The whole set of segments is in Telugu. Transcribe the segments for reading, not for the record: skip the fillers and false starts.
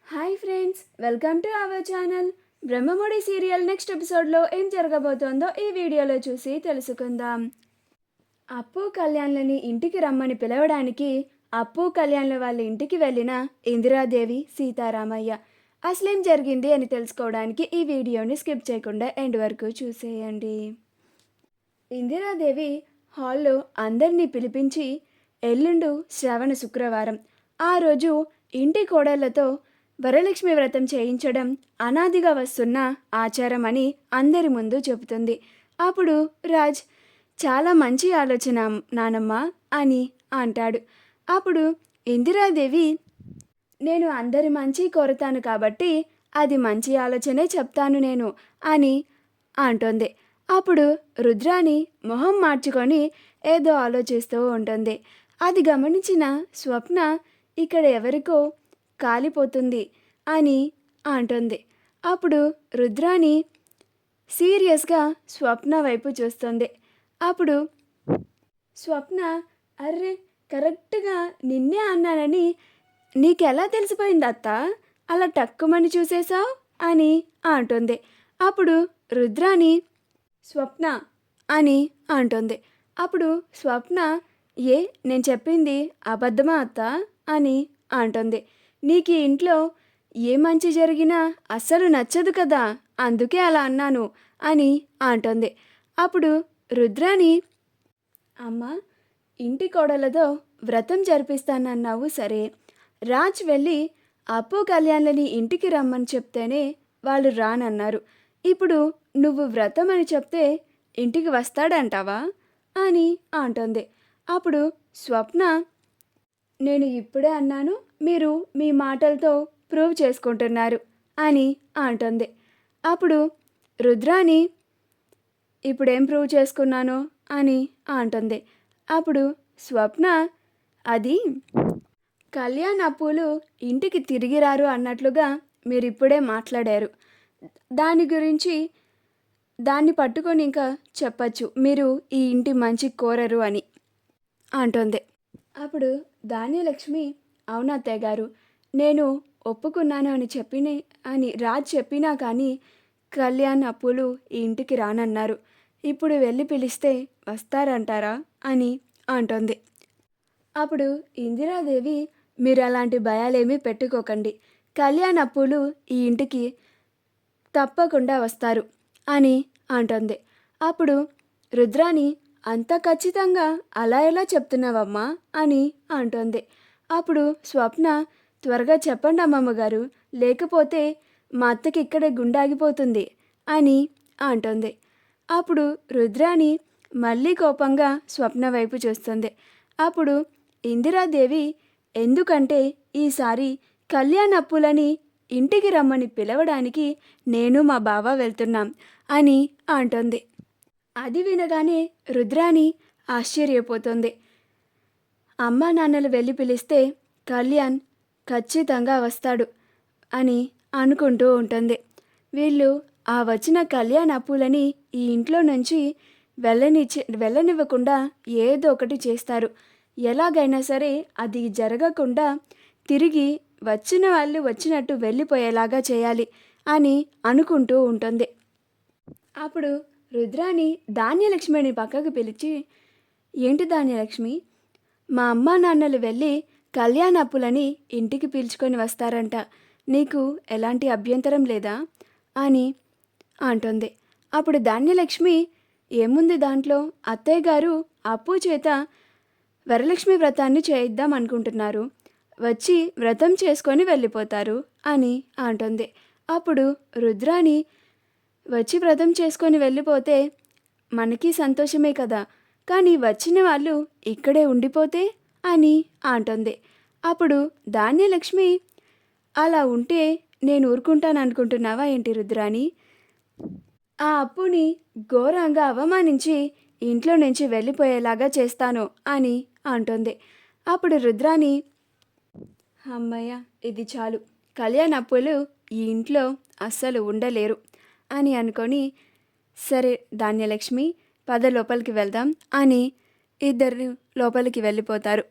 Hi friends, welcome to our channel. Brahmamudi serial next ఎపిసోడ్లో ఏం జరగబోతోందో ఈ వీడియోలో చూసి తెలుసుకుందాం. అప్పు కళ్యాణ్లని ఇంటికి రమ్మని పిలవడానికి అప్పు కళ్యాణ్ల వాళ్ళ ఇంటికి వెళ్ళిన ఇందిరాదేవి, సీతారామయ్య. అసలేం జరిగింది అని తెలుసుకోవడానికి ఈ వీడియోని స్కిప్ చేయకుండా ఎండ్ వరకు చూసేయండి. ఇందిరాదేవి హాల్లో అందరినీ పిలిపించి, ఎల్లుండు శ్రవణ శుక్రవారం, ఆ రోజు ఇంటి కోడళ్లతో వరలక్ష్మి వ్రతం చేయించడం అనాదిగా వస్తున్న ఆచారం అని అందరి ముందు చెబుతుంది. అప్పుడు రాజ్, చాలా మంచి ఆలోచన నానమ్మ అని అంటాడు. అప్పుడు ఇందిరాదేవి, నేను అందరి మంచి కోరుతాను కాబట్టి అది మంచి ఆలోచనే చెప్తాను నేను అని అంటుంది. అప్పుడు రుద్రాని మొహం మార్చుకొని ఏదో ఆలోచిస్తూ ఉంటుంది. అది గమనించిన స్వప్న, ఇక్కడ ఎవరికో కాలిపోతుంది అని అంటుంది. అప్పుడు రుద్రాని సీరియస్గా స్వప్న వైపు చూస్తుంది. అప్పుడు స్వప్న, అర్రే, కరెక్ట్గా నిన్నే అన్నానని నీకెలా తెలిసిపోయింది అత్త, అలా టక్కుమని చూసేశావు అని అంటుంది. అప్పుడు రుద్రాని స్వప్న అని అంటుంది. అప్పుడు స్వప్న, ఏ నేను చెప్పింది అబద్ధమా అత్త అని అంటుంది. నీకు ఈ ఇంట్లో ఏ మంచి జరిగినా అస్సలు నచ్చదు కదా, అందుకే అలా అన్నాను అని అంటుంది. అప్పుడు రుద్రాని, అమ్మ, ఇంటి కోడలతో వ్రతం జరిపిస్తానన్నావు సరే, రాజ్ వెళ్ళి అప్పు కళ్యాణ్లని ఇంటికి రమ్మని చెప్తేనే వాళ్ళు రానన్నారు. ఇప్పుడు నువ్వు వ్రతం అని చెప్తే ఇంటికి వస్తాడంటావా అని అంటుంది. అప్పుడు స్వప్న, నేను ఇప్పుడే అన్నాను, మీరు మీ మాటలతో ప్రూవ్ చేసుకుంటున్నారు అని అంటుంది. అప్పుడు రుద్రాని, ఇప్పుడేం ప్రూవ్ చేసుకున్నాను అని అంటుంది. అప్పుడు స్వప్న, అది కళ్యాణ్ అప్పులు ఇంటికి తిరిగి రారు అన్నట్లుగా మీరు ఇప్పుడే మాట్లాడారు, దాని గురించి దాన్ని పట్టుకొని ఇంకా చెప్పచ్చు మీరు ఈ ఇంటి మంచి కోరరు అని అంటుంది. అప్పుడు ధాన్యలక్ష్మి, అవునత్తయ్య గారు, నేను ఒప్పుకున్నాను అని రాజ్ చెప్పినా కానీ కళ్యాణ్ అప్పులు ఈ ఇంటికి రానన్నారు. ఇప్పుడు వెళ్ళి పిలిస్తే వస్తారంటారా అని అంటుంది. అప్పుడు ఇందిరాదేవి, మీరు అలాంటి భయాలేమీ పెట్టుకోకండి, కళ్యాణ్ అప్పులు ఈ ఇంటికి తప్పకుండా వస్తారు అని అంటుంది. అప్పుడు రుద్రాని, అంత ఖచ్చితంగా అలా ఎలా చెప్తున్నావమ్మా అని అంటుంది. అప్పుడు స్వప్న, త్వరగా చెప్పండి అమ్మమ్మ గారు, లేకపోతే మా అత్తకి ఇక్కడే గుండాగిపోతుంది అని అంటుంది. అప్పుడు రుద్రాని మళ్ళీ కోపంగా స్వప్న వైపు చూస్తుంది. అప్పుడు ఇందిరాదేవి, ఎందుకంటే ఈసారి కళ్యాణ్ అప్పులని ఇంటికి రమ్మని పిలవడానికి నేను మా బావ వెళ్తున్నాం అని అంటుంది. అది వినగానే రుద్రాని ఆశ్చర్యపోతుంది. అమ్మా నాన్నలు వెళ్ళి పిలిస్తే కళ్యాణ్ ఖచ్చితంగా వస్తాడు అని అనుకుంటూ ఉంటుంది. ఆ వచ్చిన కళ్యాణ్ అప్పులని ఈ ఇంట్లో నుంచి వెళ్ళనివ్వకుండా ఏదో ఒకటి చేస్తారు, ఎలాగైనా సరే అది జరగకుండా తిరిగి వచ్చిన వాళ్ళు వచ్చినట్టు వెళ్ళిపోయేలాగా చేయాలి అని అనుకుంటూ ఉంటుంది. అప్పుడు రుద్రాని ధాన్యలక్ష్మిని పక్కకు పిలిచి, ఏంటి ధాన్యలక్ష్మి, మా అమ్మా నాన్నలు వెళ్ళి కళ్యాణ్ అప్పులని ఇంటికి పీల్చుకొని వస్తారంట, నీకు ఎలాంటి అభ్యంతరం లేదా అని అంటుంది. అప్పుడు ధాన్యలక్ష్మి, ఏముంది దాంట్లో, అత్తయ్య గారు అప్పు చేత వరలక్ష్మి వ్రతాన్ని చేయిద్దాం అనుకుంటున్నారు, వచ్చి వ్రతం చేసుకొని వెళ్ళిపోతారు అని అంటుంది. అప్పుడు రుద్రాని, వచ్చి వ్రతం చేసుకొని వెళ్ళిపోతే మనకి సంతోషమే కదా, కానీ వచ్చిన వాళ్ళు ఇక్కడే ఉండిపోతే అని అంటుంది. అప్పుడు ధాన్యలక్ష్మి, అలా ఉంటే నేను ఊరుకుంటాను అనుకుంటున్నావా ఏంటి రుద్రాని, ఆ అప్పుని ఘోరంగా అవమానించి ఇంట్లో నుంచి వెళ్ళిపోయేలాగా చేస్తాను అని అంటుంది. అప్పుడు రుద్రాని, అమ్మయ్య, ఇది చాలు, కళ్యాణ్ అప్పులు ఈ ఇంట్లో అస్సలు ఉండలేరు అని అనుకొని, సరే ధాన్యలక్ష్మి, పద లోపలికి వెళ్దాం అని ఇద్దరు లోపలికి వెళ్ళిపోతారు.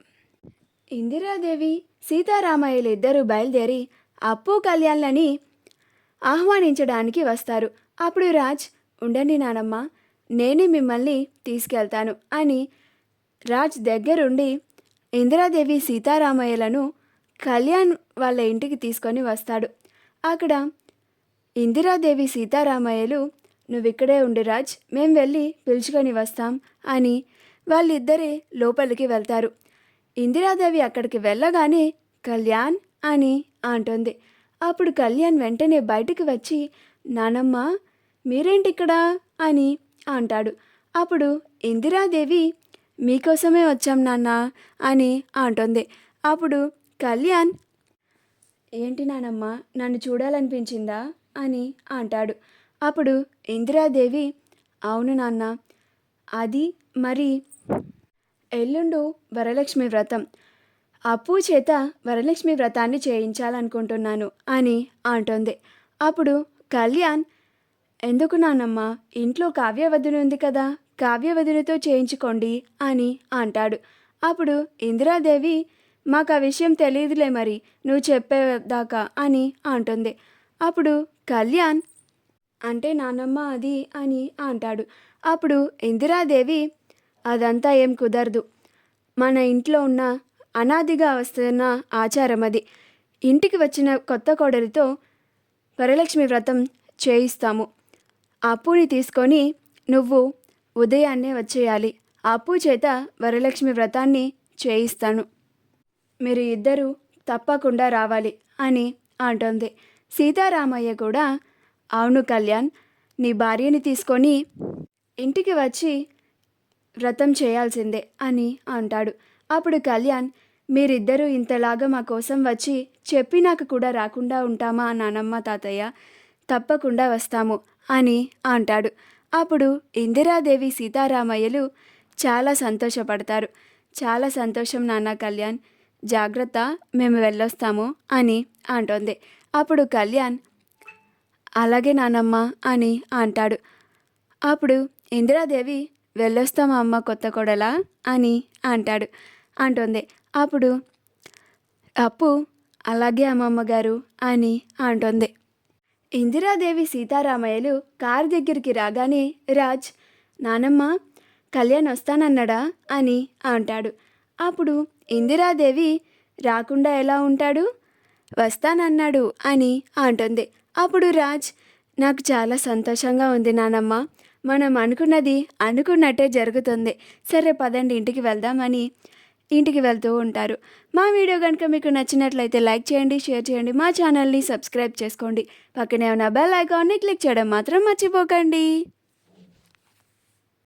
ఇందిరాదేవి, సీతారామయ్యలు ఇద్దరు బయలుదేరి అప్పు కళ్యాణ్లని ఆహ్వానించడానికి వస్తారు. అప్పుడు రాజ్, ఉండండి నానమ్మ, నేనే మిమ్మల్ని తీసుకెళ్తాను అని రాజ్ దగ్గరుండి ఇందిరాదేవి సీతారామయ్యలను కళ్యాణ్ వాళ్ళ ఇంటికి తీసుకొని వస్తాడు. అక్కడ ఇందిరాదేవి సీతారామయ్యలు, నువ్విక్కడే ఉండు రాజ్, మేం వెళ్ళి పిలుచుకొని వస్తాం అని వాళ్ళిద్దరే లోపలికి వెళ్తారు. ఇందిరాదేవి అక్కడికి వెళ్ళగానే కళ్యాణ్ అని అంటుంది. అప్పుడు కళ్యాణ్ వెంటనే బయటికి వచ్చి, నానమ్మ మీరేంటిక్కడ అని అంటాడు. అప్పుడు ఇందిరాదేవి, మీకోసమే వచ్చాం నాన్న అని అంటుంది. అప్పుడు కళ్యాణ్, ఏంటి నానమ్మ, నన్ను చూడాలనిపించిందా అని అంటాడు. అప్పుడు ఇందిరాదేవి, అవును నాన్న, అది మరి ఎల్లుండు వరలక్ష్మి వ్రతం, అప్పు చేత వరలక్ష్మి వ్రతాన్ని చేయించాలనుకుంటున్నాను అని అంటుంది. అప్పుడు కళ్యాణ్, ఎందుకు నానమ్మ, ఇంట్లో కావ్యవదిని ఉంది కదా, కావ్యవదినితో చేయించుకోండి అని అంటాడు. అప్పుడు ఇందిరాదేవి, మాకు ఆ విషయం తెలియదులే, మరి నువ్వు చెప్పేదాకా అని అంటుంది. అప్పుడు కళ్యాణ్, అంటే నానమ్మ అది అని అంటాడు. అప్పుడు ఇందిరాదేవి, అదంతా ఏం కుదరదు, మన ఇంట్లో ఉన్న అనాదిగా వస్తున్న ఆచారం అది. ఇంటికి వచ్చిన కొత్త కోడలితో వరలక్ష్మి వ్రతం చేయిస్తాము. అప్పుని తీసుకొని నువ్వు ఉదయాన్నే వచ్చేయాలి. అప్పు చేత వరలక్ష్మి వ్రతాన్ని చేయిస్తాను, మీరు ఇద్దరూ తప్పకుండా రావాలి అని అంటుంది. సీతారామయ్య కూడా, అవును కళ్యాణ్, నీ భార్యని తీసుకొని ఇంటికి వచ్చి వ్రతం చేయాల్సిందే అని అంటాడు. అప్పుడు కళ్యాణ్, మీరిద్దరూ ఇంతలాగా మా కోసం వచ్చి చెప్పినాక కూడా రాకుండా ఉంటామా నానమ్మ తాతయ్య, తప్పకుండా వస్తాము అని అంటాడు. అప్పుడు ఇందిరాదేవి సీతారామయ్యలు చాలా సంతోషపడతారు. చాలా సంతోషం నాన్న కళ్యాణ్, జాగ్రత్త, మేము వెళ్ళొస్తాము అని అంటుంది. అప్పుడు కళ్యాణ్, అలాగే నానమ్మ అని అంటాడు. అప్పుడు ఇందిరాదేవి, వెళ్ళొస్తామా అమ్మ కొత్త కోడలా అని అంటుంది. అప్పుడు అప్పు, అలాగే అమ్మమ్మ గారు అని అంటుంది. ఇందిరాదేవి సీతారామయ్యలు కారు దగ్గరికి రాగానే రాజ్, నానమ్మ కళ్యాణ్ వస్తానన్నాడా అని అంటాడు. అప్పుడు ఇందిరాదేవి, రాకుండా ఎలా ఉంటాడు, వస్తానన్నాడు అని అంటుంది. అప్పుడు రాజ్, నాకు చాలా సంతోషంగా ఉంది నానమ్మ, మనం అనుకున్నది అనుకున్నట్టే జరుగుతుంది, సరే పదండి ఇంటికి వెళ్దామని ఇంటికి వెళ్తూ ఉంటారు. మా వీడియో కనుక మీకు నచ్చినట్లయితే లైక్ చేయండి, షేర్ చేయండి, మా ఛానల్ని సబ్స్క్రైబ్ చేసుకోండి, పక్కనే ఉన్న బెల్ ఐకాన్ని క్లిక్ చేయడం మాత్రం మర్చిపోకండి.